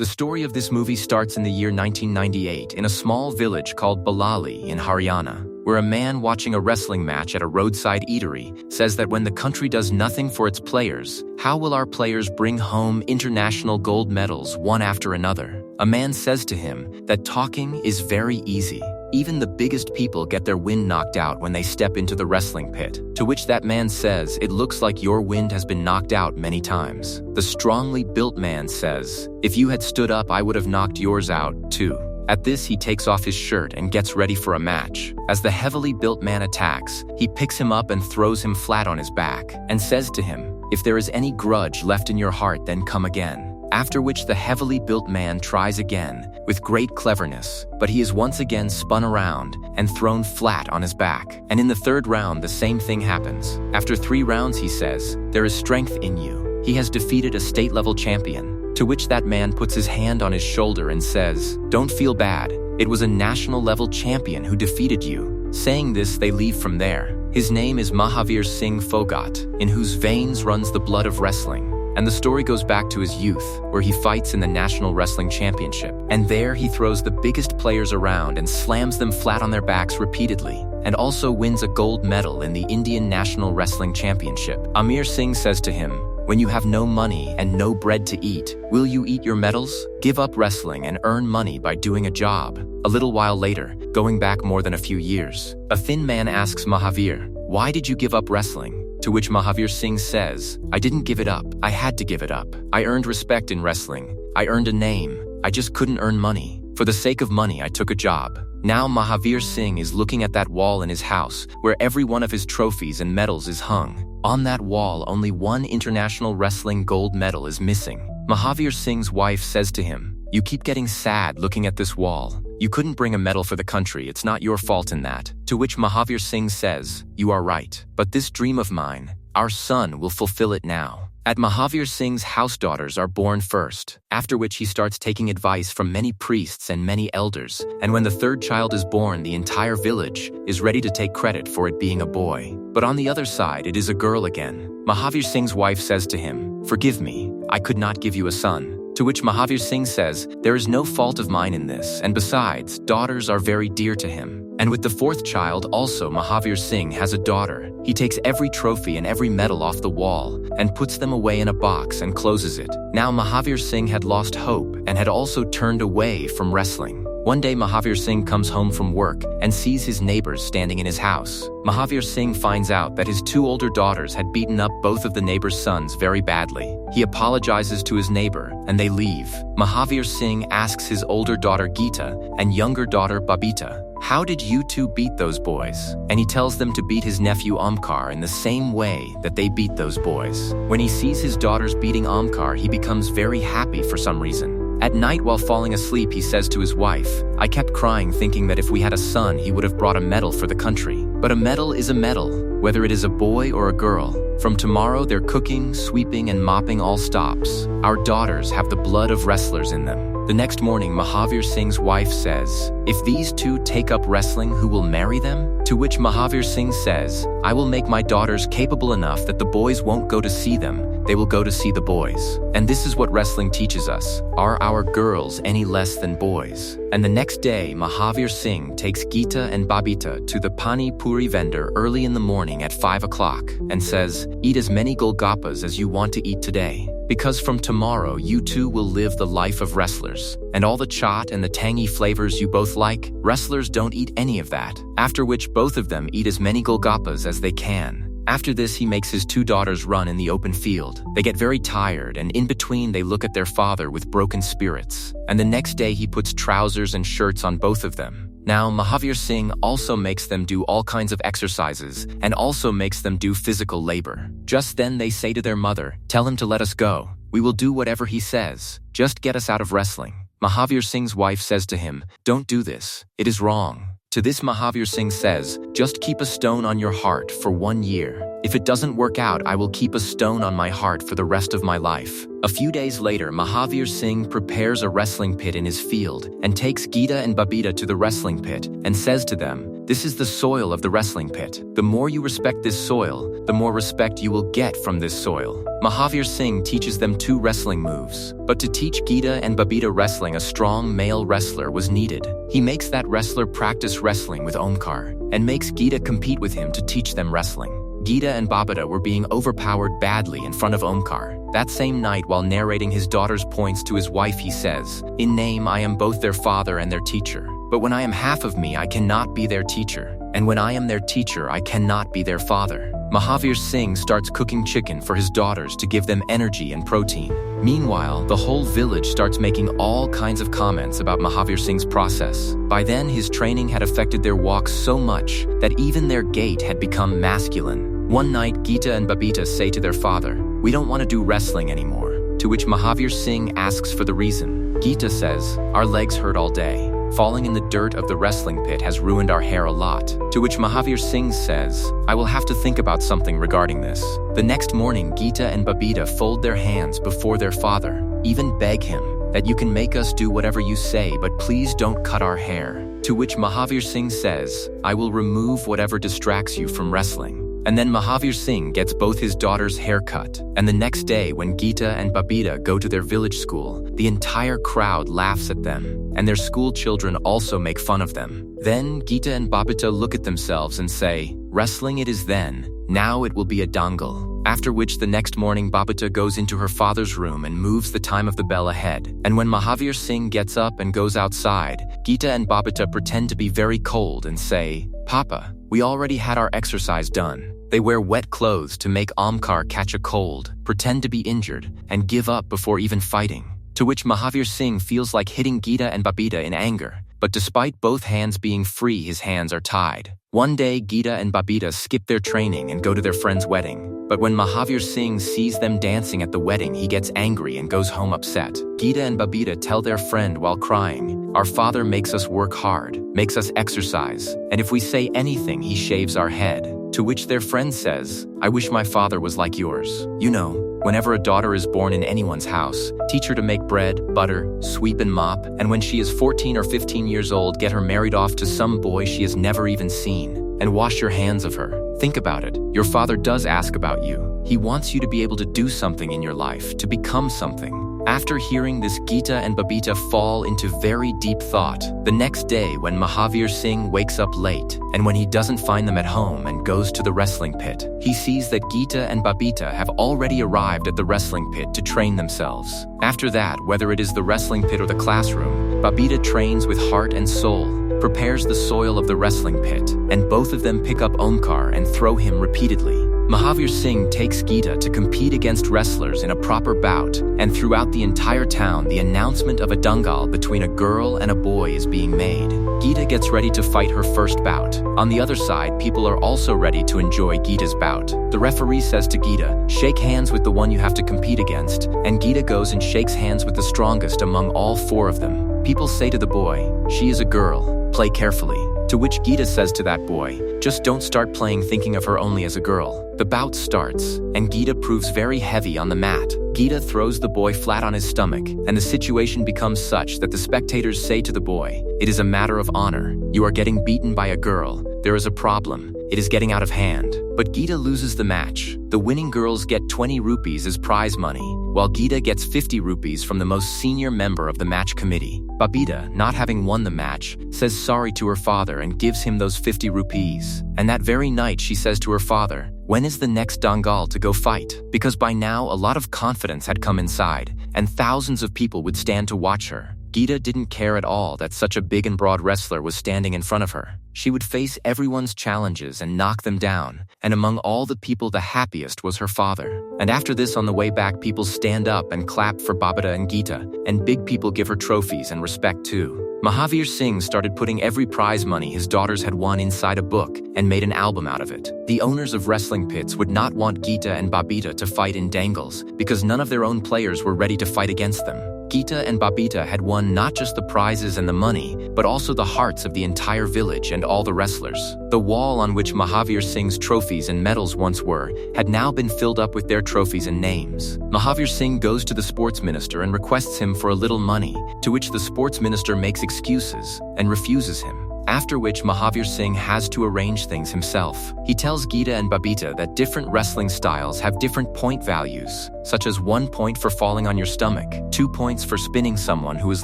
The story of this movie starts in the year 1998 in a small village called Balali in Haryana, where a man watching a wrestling match at a roadside eatery says that when the country does nothing for its players, how will our players bring home international gold medals one after another? A man says to him that talking is very easy. Even the biggest people get their wind knocked out when they step into the wrestling pit. To which that man says, it looks like your wind has been knocked out many times. The strongly built man says, if you had stood up, I would have knocked yours out too. At this, he takes off his shirt and gets ready for a match. As the heavily built man attacks, he picks him up and throws him flat on his back and says to him, if there is any grudge left in your heart, then come again. After which the heavily built man tries again with great cleverness, but he is once again spun around and thrown flat on his back. And in the third round, the same thing happens. After 3 rounds, he says, there is strength in you. He has defeated a state-level champion. To which that man puts his hand on his shoulder and says, don't feel bad. It was a national-level champion who defeated you. Saying this, they leave from there. His name is Mahavir Singh Phogat, in whose veins runs the blood of wrestling. And the story goes back to his youth, where he fights in the National Wrestling Championship. And there he throws the biggest players around and slams them flat on their backs repeatedly, and also wins a gold medal in the Indian National Wrestling Championship. Amir Singh says to him, when you have no money and no bread to eat, will you eat your medals? Give up wrestling and earn money by doing a job. A little while later, going back more than a few years, a thin man asks Mahavir, why did you give up wrestling? To which Mahavir Singh says, I didn't give it up. I had to give it up. I earned respect in wrestling. I earned a name. I just couldn't earn money. For the sake of money, I took a job. Now Mahavir Singh is looking at that wall in his house where every one of his trophies and medals is hung. On that wall, only one international wrestling gold medal is missing. Mahavir Singh's wife says to him, you keep getting sad looking at this wall. You couldn't bring a medal for the country. It's not your fault in that. To which Mahavir Singh says, you are right. But this dream of mine, our son will fulfill it now. At Mahavir Singh's house daughters are born first, after which he starts taking advice from many priests and many elders, and when the third child is born, the entire village is ready to take credit for it being a boy. But on the other side, it is a girl again. Mahavir Singh's wife says to him, forgive me, I could not give you a son. To which Mahavir Singh says, there is no fault of mine in this, and besides, daughters are very dear to him. And with the 4th child also, Mahavir Singh has a daughter. He takes every trophy and every medal off the wall and puts them away in a box and closes it. Now Mahavir Singh had lost hope and had also turned away from wrestling. One day Mahavir Singh comes home from work and sees his neighbors standing in his house. Mahavir Singh finds out that his 2 older daughters had beaten up both of the neighbor's sons very badly. He apologizes to his neighbor and they leave. Mahavir Singh asks his older daughter Geeta and younger daughter Babita, how did you 2 beat those boys? And he tells them to beat his nephew Omkar in the same way that they beat those boys. When he sees his daughters beating Omkar, he becomes very happy for some reason. At night while falling asleep, he says to his wife, I kept crying thinking that if we had a son, he would have brought a medal for the country. But a medal is a medal, whether it is a boy or a girl. From tomorrow, their cooking, sweeping, and mopping all stops. Our daughters have the blood of wrestlers in them. The next morning, Mahavir Singh's wife says, if these 2 take up wrestling, who will marry them? To which Mahavir Singh says, I will make my daughters capable enough that the boys won't go to see them, they will go to see the boys. And this is what wrestling teaches us. Are our girls any less than boys? And the next day, Mahavir Singh takes Geeta and Babita to the Pani Puri vendor early in the morning at 5 o'clock and says, eat as many Golgappas as you want to eat today. Because from tomorrow, you 2 will live the life of wrestlers. And all the chaat and the tangy flavors you both like, wrestlers don't eat any of that. After which both of them eat as many Golgappas as they can. After this, he makes his 2 daughters run in the open field. They get very tired, and in between they look at their father with broken spirits. And the next day he puts trousers and shirts on both of them. Now Mahavir Singh also makes them do all kinds of exercises and also makes them do physical labor. Just then they say to their mother, tell him to let us go. We will do whatever he says. Just get us out of wrestling. Mahavir Singh's wife says to him, don't do this. It is wrong. To this Mahavir Singh says, just keep a stone on your heart for 1 year. If it doesn't work out, I will keep a stone on my heart for the rest of my life. A few days later, Mahavir Singh prepares a wrestling pit in his field and takes Geeta and Babita to the wrestling pit and says to them, This is the soil of the wrestling pit. The more you respect this soil, the more respect you will get from this soil. Mahavir Singh teaches them 2 wrestling moves. But to teach Geeta and Babita wrestling, a strong male wrestler was needed. He makes that wrestler practice wrestling with Omkar and makes Geeta compete with him to teach them wrestling. Geeta and Babita were being overpowered badly in front of Omkar. That same night, while narrating his daughter's points to his wife, he says, "In name, I am both their father and their teacher. But when I am half of me, I cannot be their teacher. And when I am their teacher, I cannot be their father." Mahavir Singh starts cooking chicken for his daughters to give them energy and protein. Meanwhile, the whole village starts making all kinds of comments about Mahavir Singh's process. By then, his training had affected their walks so much that even their gait had become masculine. One night, Geeta and Babita say to their father, "We don't want to do wrestling anymore." To which Mahavir Singh asks for the reason. Geeta says, "Our legs hurt all day. Falling in the dirt of the wrestling pit has ruined our hair a lot." To which Mahavir Singh says, "I will have to think about something regarding this." The next morning, Geeta and Babita fold their hands before their father, even beg him that "You can make us do whatever you say, but please don't cut our hair." To which Mahavir Singh says, "I will remove whatever distracts you from wrestling." And then Mahavir Singh gets both his daughters' hair cut. And the next day, when Geeta and Babita go to their village school, the entire crowd laughs at them, and their school children also make fun of them. Then Geeta and Babita look at themselves and say, "Wrestling it is then, now it will be a dangal." After which, the next morning, Babita goes into her father's room and moves the time of the bell ahead. And when Mahavir Singh gets up and goes outside, Geeta and Babita pretend to be very cold and say, "Papa, we already had our exercise done." They wear wet clothes to make Omkar catch a cold, pretend to be injured, and give up before even fighting. To which Mahavir Singh feels like hitting Geeta and Babita in anger, but despite both hands being free, his hands are tied. One day, Geeta and Babita skip their training and go to their friend's wedding. But when Mahavir Singh sees them dancing at the wedding, he gets angry and goes home upset. Geeta and Babita tell their friend while crying, "Our father makes us work hard, makes us exercise, and if we say anything, he shaves our head." To which their friend says, "I wish my father was like yours. You know, whenever a daughter is born in anyone's house, teach her to make bread, butter, sweep and mop, and when she is 14 or 15 years old, get her married off to some boy she has never even seen, and wash your hands of her. Think about it. Your father does ask about you. He wants you to be able to do something in your life, to become something." After hearing this, Geeta and Babita fall into very deep thought. The next day, when Mahavir Singh wakes up late, and when he doesn't find them at home and goes to the wrestling pit, he sees that Geeta and Babita have already arrived at the wrestling pit to train themselves. After that, whether it is the wrestling pit or the classroom, Babita trains with heart and soul, prepares the soil of the wrestling pit, and both of them pick up Omkar and throw him repeatedly. Mahavir Singh takes Geeta to compete against wrestlers in a proper bout, and throughout the entire town, the announcement of a dangal between a girl and a boy is being made. Geeta gets ready to fight her first bout. On the other side, people are also ready to enjoy Geeta's bout. The referee says to Geeta, "Shake hands with the one you have to compete against," and Geeta goes and shakes hands with the strongest among all 4 of them. People say to the boy, "She is a girl, play carefully." To which Geeta says to that boy, "Just don't start playing thinking of her only as a girl." The bout starts, and Geeta proves very heavy on the mat. Geeta throws the boy flat on his stomach, and the situation becomes such that the spectators say to the boy, "It is a matter of honor. You are getting beaten by a girl. There is a problem. It is getting out of hand." But Geeta loses the match. The winning girls get 20 rupees as prize money, while Geeta gets 50 rupees from the most senior member of the match committee. Babita, not having won the match, says sorry to her father and gives him those 50 rupees. And that very night she says to her father, "When is the next dangal to go fight?" Because by now a lot of confidence had come inside, and thousands of people would stand to watch her. Geeta didn't care at all that such a big and broad wrestler was standing in front of her. She would face everyone's challenges and knock them down, and among all the people, the happiest was her father. And after this, on the way back, people stand up and clap for Babita and Geeta, and big people give her trophies and respect too. Mahavir Singh started putting every prize money his daughters had won inside a book and made an album out of it. The owners of wrestling pits would not want Geeta and Babita to fight in dangles because none of their own players were ready to fight against them. Geeta and Babita had won not just the prizes and the money, but also the hearts of the entire village and all the wrestlers. The wall on which Mahavir Singh's trophies and medals once were had now been filled up with their trophies and names. Mahavir Singh goes to the sports minister and requests him for a little money, to which the sports minister makes excuses and refuses him. after which Mahavir Singh has to arrange things himself. He tells Geeta and Babita that different wrestling styles have different point values, such as 1 point for falling on your stomach, 2 points for spinning someone who is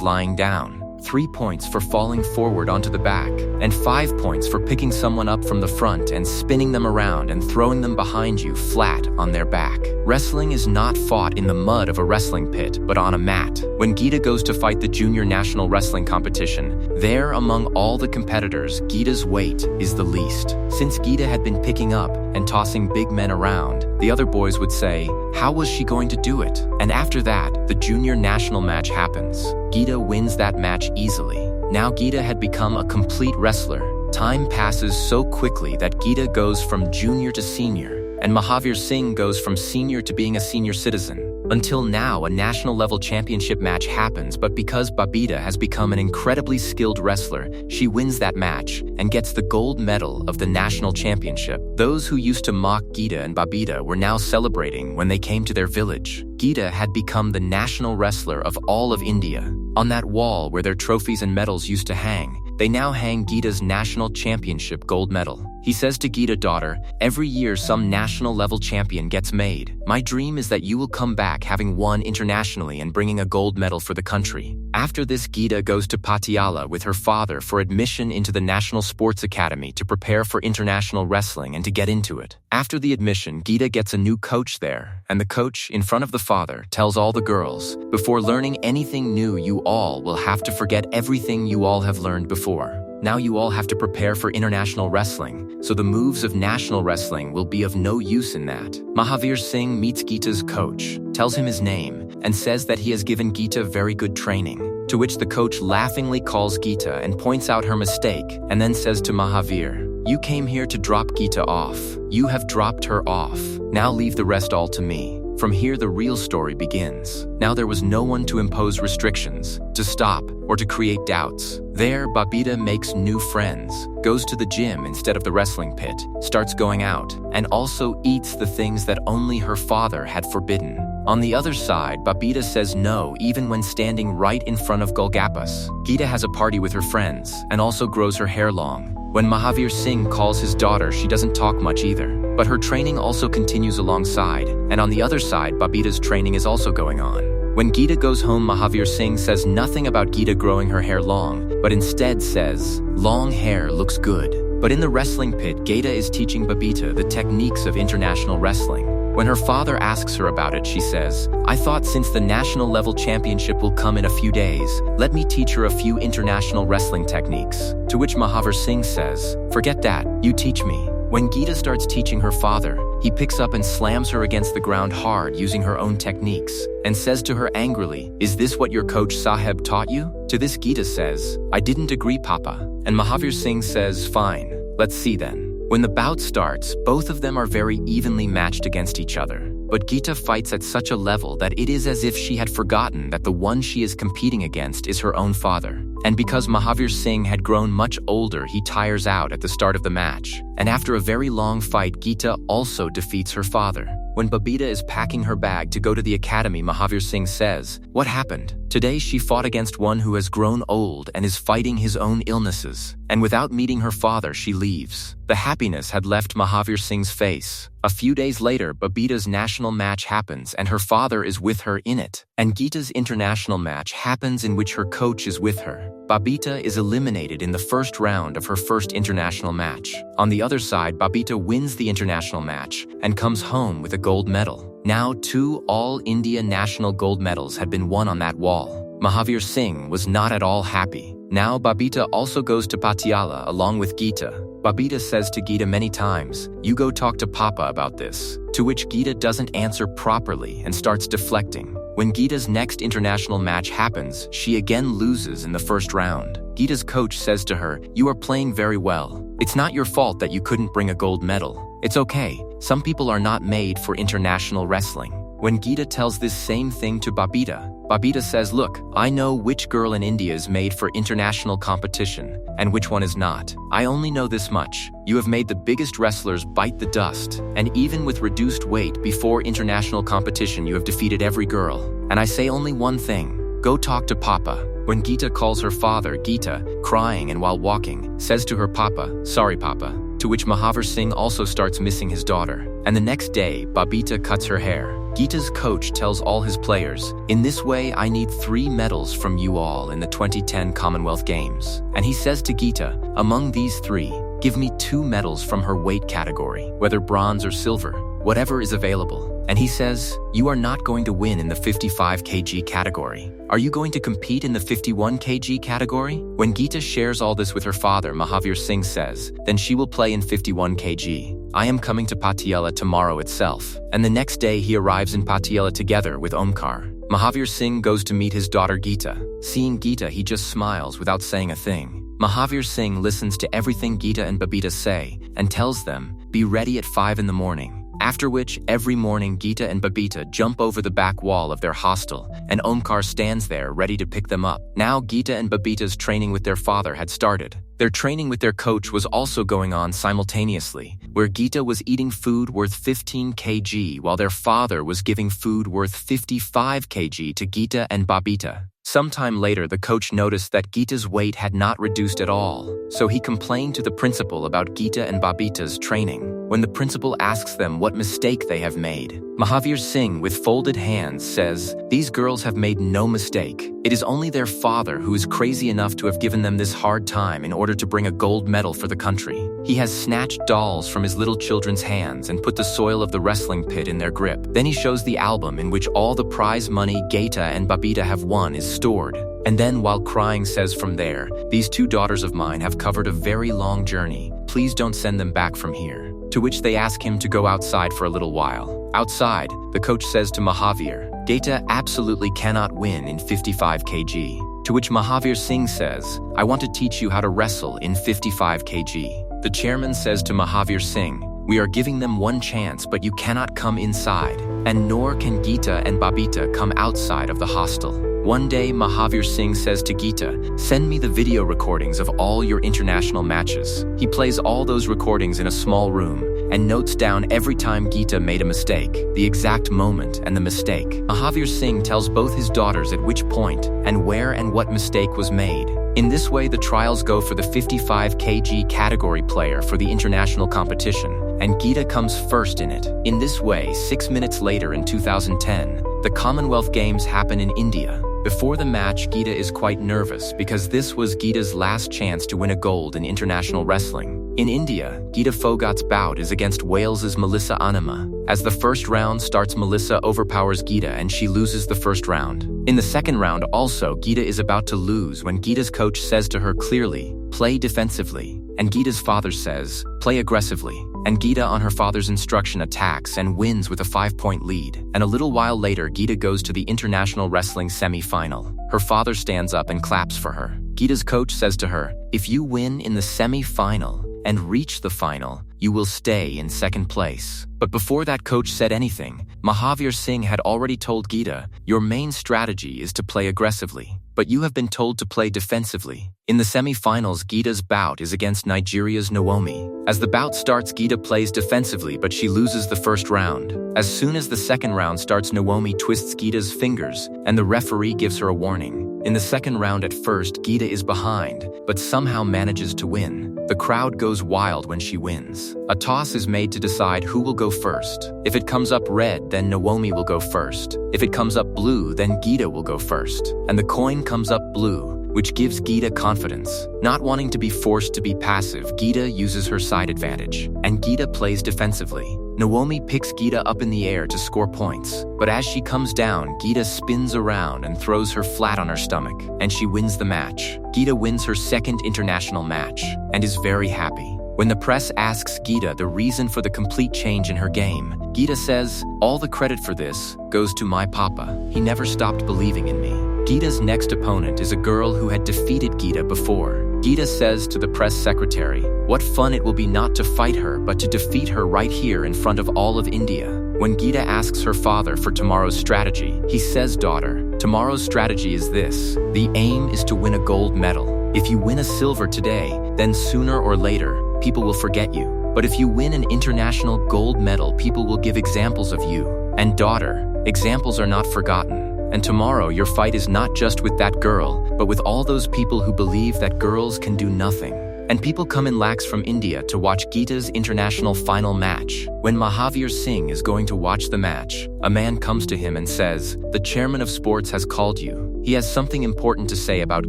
lying down, 3 points for falling forward onto the back, and 5 points for picking someone up from the front and spinning them around and throwing them behind you flat on their back. Wrestling is not fought in the mud of a wrestling pit, but on a mat. When Geeta goes to fight the junior national wrestling competition, there among all the competitors, Geeta's weight is the least. Since Geeta had been picking up and tossing big men around, the other boys would say, how was she going to do it? And after that, the junior national match happens. Geeta wins that match easily. Now Geeta had become a complete wrestler. Time passes so quickly that Geeta goes from junior to senior, and Mahavir Singh goes from senior to being a senior citizen. Until now, a national level championship match happens, but because Babita has become an incredibly skilled wrestler, she wins that match and gets the gold medal of the national championship. Those who used to mock Geeta and Babita were now celebrating when they came to their village. Geeta had become the national wrestler of all of India. On that wall where their trophies and medals used to hang, they now hang Geeta's national championship gold medal. He says to Geeta, daughter, every year some national level champion gets made. My dream is that you will come back having won internationally and bringing a gold medal for the country. After this, Geeta goes to Patiala with her father for admission into the National Sports Academy to prepare for international wrestling and to get into it. After the admission, Geeta gets a new coach there, and the coach, in front of the father, tells all the girls, before learning anything new, you all will have to forget everything you all have learned before. Now you all have to prepare for international wrestling, so the moves of national wrestling will be of no use in that. Mahavir Singh meets Geeta's coach, tells him his name, and says that he has given Geeta very good training, to which the coach laughingly calls Geeta and points out her mistake, and then says to Mahavir, you came here to drop Geeta off. You have dropped her off. Now leave the rest all to me. From here, the real story begins. Now there was no one to impose restrictions, to stop, or to create doubts. There, Babita makes new friends, goes to the gym instead of the wrestling pit, starts going out, and also eats the things that only her father had forbidden. On the other side, Babita says no even when standing right in front of Golgappas. Geeta has a party with her friends, and also grows her hair long. When Mahavir Singh calls his daughter, she doesn't talk much either. But her training also continues alongside, and on the other side, Babita's training is also going on. When Geeta goes home, Mahavir Singh says nothing about Geeta growing her hair long, but instead says, long hair looks good. But in the wrestling pit, Geeta is teaching Babita the techniques of international wrestling. When her father asks her about it, she says, I thought since the national level championship will come in a few days, let me teach her a few international wrestling techniques. To which Mahavir Singh says, forget that, you teach me. When Geeta starts teaching her father, he picks up and slams her against the ground hard using her own techniques, and says to her angrily, is this what your coach Saheb taught you? To this Geeta says, I didn't agree, Papa. And Mahavir Singh says, fine, let's see then. When the bout starts, both of them are very evenly matched against each other. But Geeta fights at such a level that it is as if she had forgotten that the one she is competing against is her own father. And because Mahavir Singh had grown much older, he tires out at the start of the match. And after a very long fight, Geeta also defeats her father. When Babita is packing her bag to go to the academy, Mahavir Singh says, what happened? Today she fought against one who has grown old and is fighting his own illnesses. And without meeting her father, she leaves. The happiness had left Mahavir Singh's face. A few days later, Babita's national match happens and her father is with her in it. And Geeta's international match happens in which her coach is with her. Babita is eliminated in the first round of her first international match. On the other side, Babita wins the international match and comes home with a gold medal. Now 2 All India national gold medals had been won on that wall. Mahavir Singh was not at all happy. Now Babita also goes to Patiala along with Geeta. Babita says to Geeta many times, you go talk to Papa about this. To which Geeta doesn't answer properly and starts deflecting. When Geeta's next international match happens, she again loses in the first round. Geeta's coach says to her, you are playing very well. It's not your fault that you couldn't bring a gold medal. It's okay. Some people are not made for international wrestling. When Geeta tells this same thing to Babita, Babita says, look, I know which girl in India is made for international competition and which one is not. I only know this much. You have made the biggest wrestlers bite the dust, and even with reduced weight before international competition, you have defeated every girl. And I say only one thing, go talk to Papa. When Geeta calls her father, Geeta, crying and while walking, says to her papa, "Sorry, papa," to which Mahavir Singh also starts missing his daughter. And the next day, Babita cuts her hair. Geeta's coach tells all his players, "In this way, I need 3 medals from you all in the 2010 Commonwealth Games." And he says to Geeta, "Among these 3, give me 2 medals from her weight category, whether bronze or silver, whatever is available." And he says, "You are not going to win in the 55 kg category. Are you going to compete in the 51 kg category?" When Geeta shares all this with her father, Mahavir Singh says, "Then she will play in 51 kg. I am coming to Patiala tomorrow itself." And the next day he arrives in Patiala together with Omkar. Mahavir Singh goes to meet his daughter Geeta. Seeing Geeta, he just smiles without saying a thing. Mahavir Singh listens to everything Geeta and Babita say and tells them, "Be ready at 5 in the morning." After which, every morning Geeta and Babita jump over the back wall of their hostel, and Omkar stands there ready to pick them up. Now Geeta and Babita's training with their father had started. Their training with their coach was also going on simultaneously, where Geeta was eating food worth 15 kg while their father was giving food worth 55 kg to Geeta and Babita. Sometime later, the coach noticed that Geeta's weight had not reduced at all, so he complained to the principal about Geeta and Babita's training. When the principal asks them what mistake they have made, Mahavir Singh, with folded hands, says, "These girls have made no mistake. It is only their father who is crazy enough to have given them this hard time in order to bring a gold medal for the country. He has snatched dolls from his little children's hands and put the soil of the wrestling pit in their grip. Then he shows the album in which all the prize money Geeta and Babita have won is stored. And then, while crying, says, from there, these 2 daughters of mine have covered a very long journey. Please don't send them back from here." To which they ask him to go outside for a little while. Outside, the coach says to Mahavir, "Geeta absolutely cannot win in 55 kg. To which Mahavir Singh says, "I want to teach you how to wrestle in 55 kg. The chairman says to Mahavir Singh, "We are giving them one chance, but you cannot come inside, and nor can Geeta and Babita come outside of the hostel." One day, Mahavir Singh says to Geeta, "Send me the video recordings of all your international matches." He plays all those recordings in a small room and notes down every time Geeta made a mistake, the exact moment and the mistake. Mahavir Singh tells both his daughters at which point and where and what mistake was made. In this way, the trials go for the 55 kg category player for the international competition, and Geeta comes first in it. In this way, 6 minutes later in 2010, the Commonwealth Games happen in India. Before the match, Geeta is quite nervous because this was Geeta's last chance to win a gold in international wrestling. In India, Geeta Phogat's bout is against Wales's Melissa Anima. As the first round starts, Melissa overpowers Geeta and she loses the first round. In the second round also, Geeta is about to lose when Geeta's coach says to her clearly, "Play defensively." And Geeta's father says, "Play aggressively." And Geeta, on her father's instruction, attacks and wins with a 5-point lead. And a little while later, Geeta goes to the international wrestling semi-final. Her father stands up and claps for her. Geeta's coach says to her, "If you win in the semi-final and reach the final, you will stay in second place." But before that coach said anything, Mahavir Singh had already told Geeta, "Your main strategy is to play aggressively, but you have been told to play defensively." In the semi-finals, Geeta's bout is against Nigeria's Naomi. As the bout starts, Geeta plays defensively, but she loses the first round. As soon as the second round starts, Naomi twists Geeta's fingers, and the referee gives her a warning. In the second round, at first, Geeta is behind, but somehow manages to win. The crowd goes wild when she wins. A toss is made to decide who will go first. If it comes up red, then Naomi will go first. If it comes up blue, then Geeta will go first. And the coin comes up blue, which gives Geeta confidence. Not wanting to be forced to be passive, Geeta uses her side advantage, and Geeta plays defensively. Naomi picks Geeta up in the air to score points, but as she comes down, Geeta spins around and throws her flat on her stomach, and she wins the match. Geeta wins her second international match, and is very happy. When the press asks Geeta the reason for the complete change in her game, Geeta says, "All the credit for this goes to my papa. He never stopped believing in me." Geeta's next opponent is a girl who had defeated Geeta before. Geeta says to the press secretary, "What fun it will be not to fight her, but to defeat her right here in front of all of India." When Geeta asks her father for tomorrow's strategy, he says, "Daughter, tomorrow's strategy is this. The aim is to win a gold medal. If you win a silver today, then sooner or later, people will forget you. But if you win an international gold medal, people will give examples of you. And daughter, examples are not forgotten. And tomorrow your fight is not just with that girl, but with all those people who believe that girls can do nothing. And people come in lakhs from India to watch Geeta's international final match. When Mahavir Singh is going to watch the match, a man comes to him and says, "The chairman of sports has called you. He has something important to say about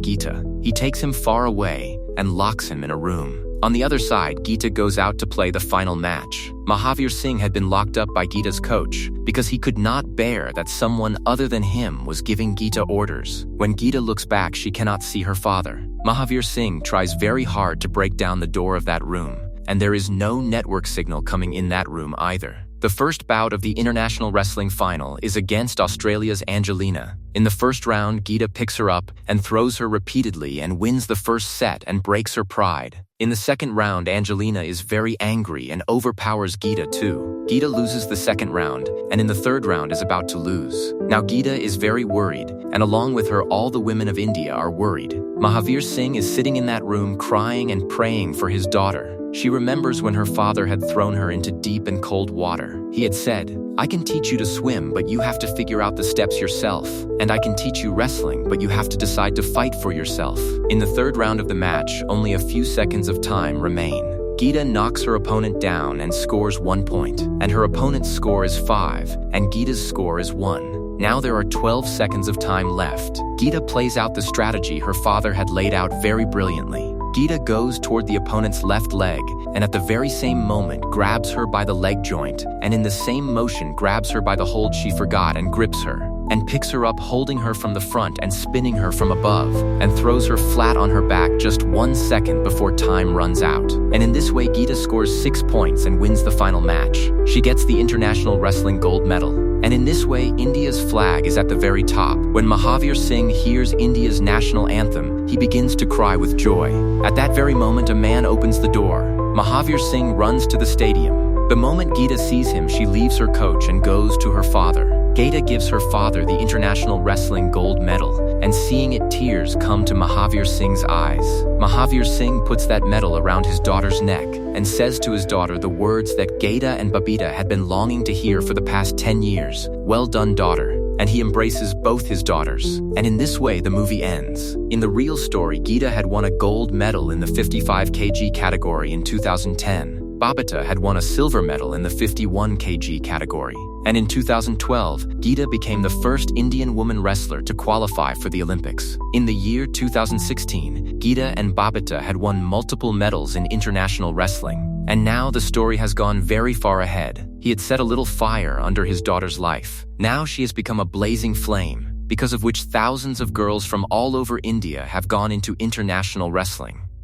Geeta." He takes him far away and locks him in a room. On the other side, Geeta goes out to play the final match. Mahavir Singh had been locked up by Geeta's coach because he could not bear that someone other than him was giving Geeta orders. When Geeta looks back, she cannot see her father. Mahavir Singh tries very hard to break down the door of that room, and there is no network signal coming in that room either. The first bout of the International Wrestling Final is against Australia's Angelina. In the first round, Geeta picks her up and throws her repeatedly and wins the first set and breaks her pride. In the second round, Angelina is very angry and overpowers Geeta too. Geeta loses the second round, and in the third round is about to lose. Now Geeta is very worried, and along with her all the women of India are worried. Mahavir Singh is sitting in that room crying and praying for his daughter. She remembers when her father had thrown her into deep and cold water. He had said, "I can teach you to swim, but you have to figure out the steps yourself. And I can teach you wrestling, but you have to decide to fight for yourself." In the third round of the match, only a few seconds of time remain. Geeta knocks her opponent down and scores 1 point, and her opponent's score is 5, and Geeta's score is 1. Now there are 12 seconds of time left. Geeta plays out the strategy her father had laid out very brilliantly. Geeta goes toward the opponent's left leg, and at the very same moment grabs her by the leg joint, and in the same motion grabs her by the hold she forgot and grips her, and picks her up holding her from the front and spinning her from above, and throws her flat on her back just 1 second before time runs out. And in this way Geeta scores 6 points and wins the final match. She gets the International Wrestling Gold Medal. And in this way, India's flag is at the very top. When Mahavir Singh hears India's national anthem, he begins to cry with joy. At that very moment, a man opens the door. Mahavir Singh runs to the stadium. The moment Geeta sees him, she leaves her coach and goes to her father. Geeta gives her father the International Wrestling Gold Medal, and seeing it, tears come to Mahavir Singh's eyes. Mahavir Singh puts that medal around his daughter's neck and says to his daughter the words that Geeta and Babita had been longing to hear for the past 10 years. "Well done, daughter." And he embraces both his daughters. And in this way, the movie ends. In the real story, Geeta had won a gold medal in the 55 kg category in 2010. Babita had won a silver medal in the 51 kg category. And in 2012, Geeta became the first Indian woman wrestler to qualify for the Olympics. In the year 2016, Geeta and Babita had won multiple medals in international wrestling. And now the story has gone very far ahead. He had set a little fire under his daughter's life. Now she has become a blazing flame, because of which thousands of girls from all over India have gone into international wrestling.